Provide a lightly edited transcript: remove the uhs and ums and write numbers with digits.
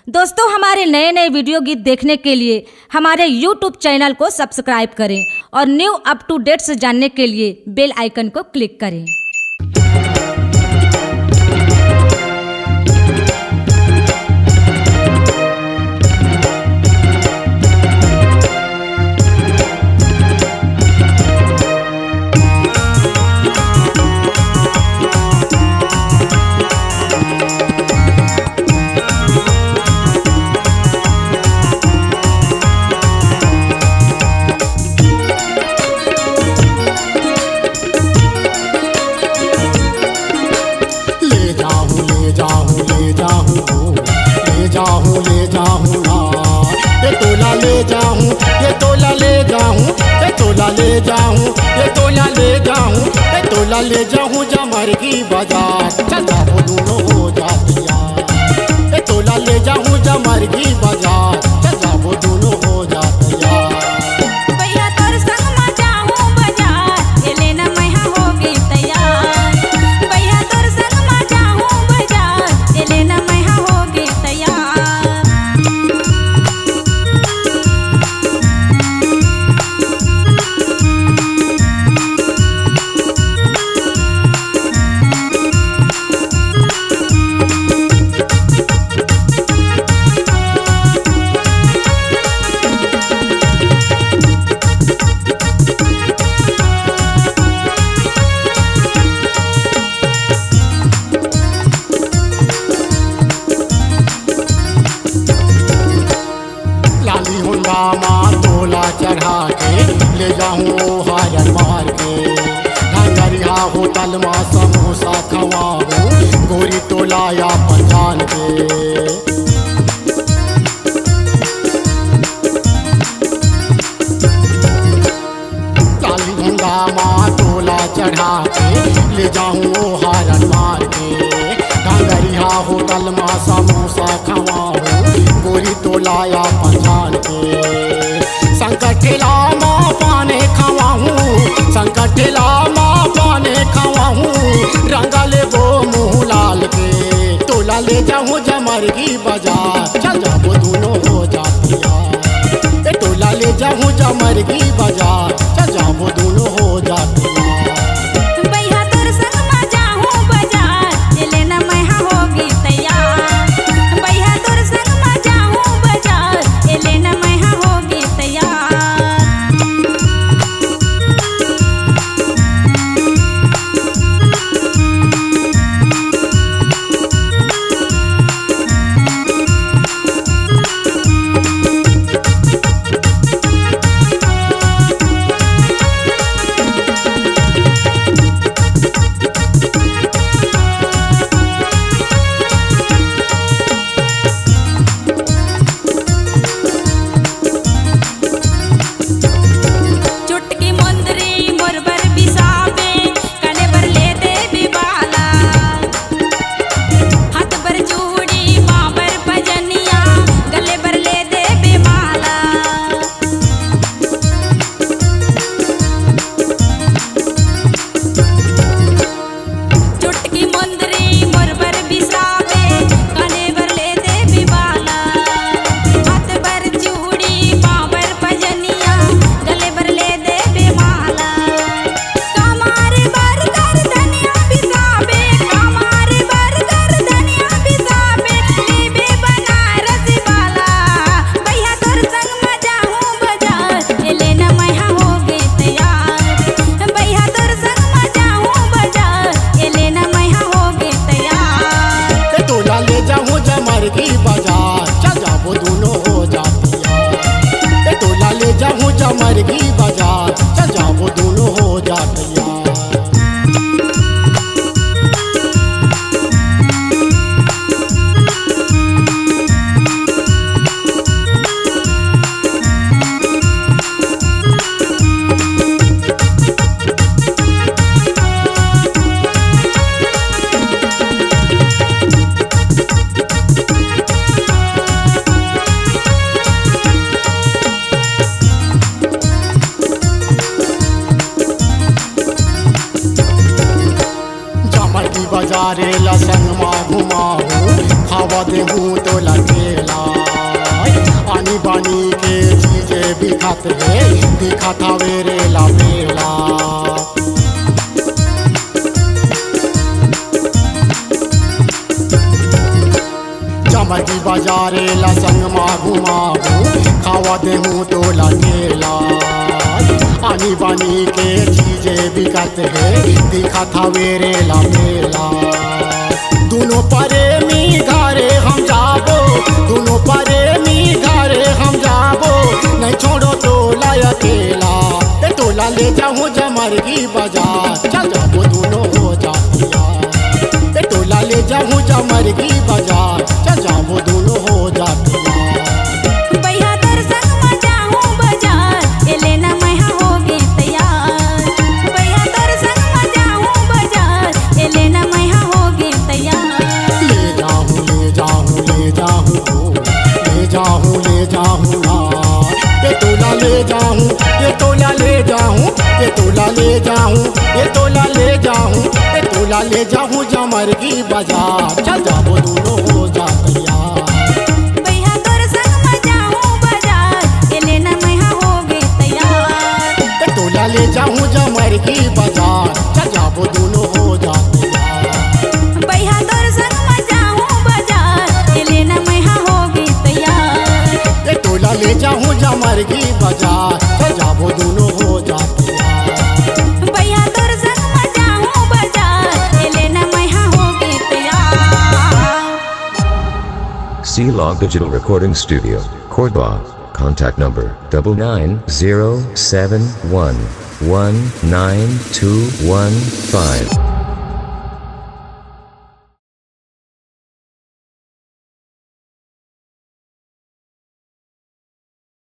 दोस्तों, हमारे नए नए वीडियो गीत देखने के लिए हमारे YouTube चैनल को सब्सक्राइब करें और न्यू अप टू डेट से जानने के लिए बेल आइकन को क्लिक करें। ले जाऊं ना, ये तोला ले जाऊं, ये तोला ले जाऊं, ये तोला ले जाऊं, ये तोला ले जाऊं, ये तोला ले जाऊं जमर की बाजार, चला वो दोनों हो जातिया। ये तोला ले जाऊं जमर की बाजार, चला वो दोनों हो जातिया। तोला चढ़ा के ले जाऊं हारन मार के, ढंगरिया होटल में समोसा खवाऊं, गोरी तोला या पहचान के। लाली झंडा माँ तोला चढ़ा के ले जाऊं हारन मार के, ढंगरिया होटल में समोसा खवाऊं, गोरी तोला या पहचान के। संकठिला माँ पाने खवाऊं, संकठिला माँ पाने खवाऊं, रंगले वो मुँह लाल के। तोला ले जाऊं जमर की बाजार, चल जाओ दोनों हो जातिया। तोला ले जाऊं जमर की बाजार, चल जाओ दोनों हो जातिया। जमर की बाजार, चल जाओ दोनों हो जातिया। बाजारे लसन माँ घुमाऊं, खावा देहूँ तो लगेला। बिकत है दिखा था वेरे ला मेला। चमकी बाजारे ला संग मा घुमाऊ खावा देहूँ तो लठेला। आनी बानी के चीजें बिकत है दिखा था वेरे ला मेला। दोनों प्रेमी घरे हम जाबो, दोनों प्रेमी घरे हम जाबो, नहीं छोड़ो टोला अकेला। ए टोला ले जाऊँ जमरगी बाजार, चल जाबो दोनों हो जातिया। ए टोला ले जाऊँ जमरगी बाजार, चल जाबो दोनों हो जातिया। ले जाऊँ ना ये तोला ले जाऊँ, ये तोला ले जाऊँ, ये तोला ले जाऊँ, ये तोला ले जाऊँ, ये तोला ले जाऊँ जमरगी बाजार, चल जाबो दोनों हो जातिया। भैया तोर संग में जाऊँ बाजार, ये लेना मैं हो गई तैयार। ये तोला ले जाऊँ जमरगी बाजार, चल जाबो दोनों हो जातिया। भैया तोर संग में जाऊँ बाजार, ये लेना मैं हो गई तैयार। ये टोला ले जाऊँ जमरगी बाजार, चल जाबो दोनों हो जातिया। भैया तोर संग में जाऊँ बाजार, ये लेना मैं हो गई तैयार। C-Log Digital Recording Studio, Cordoba. Contact number 99071192115.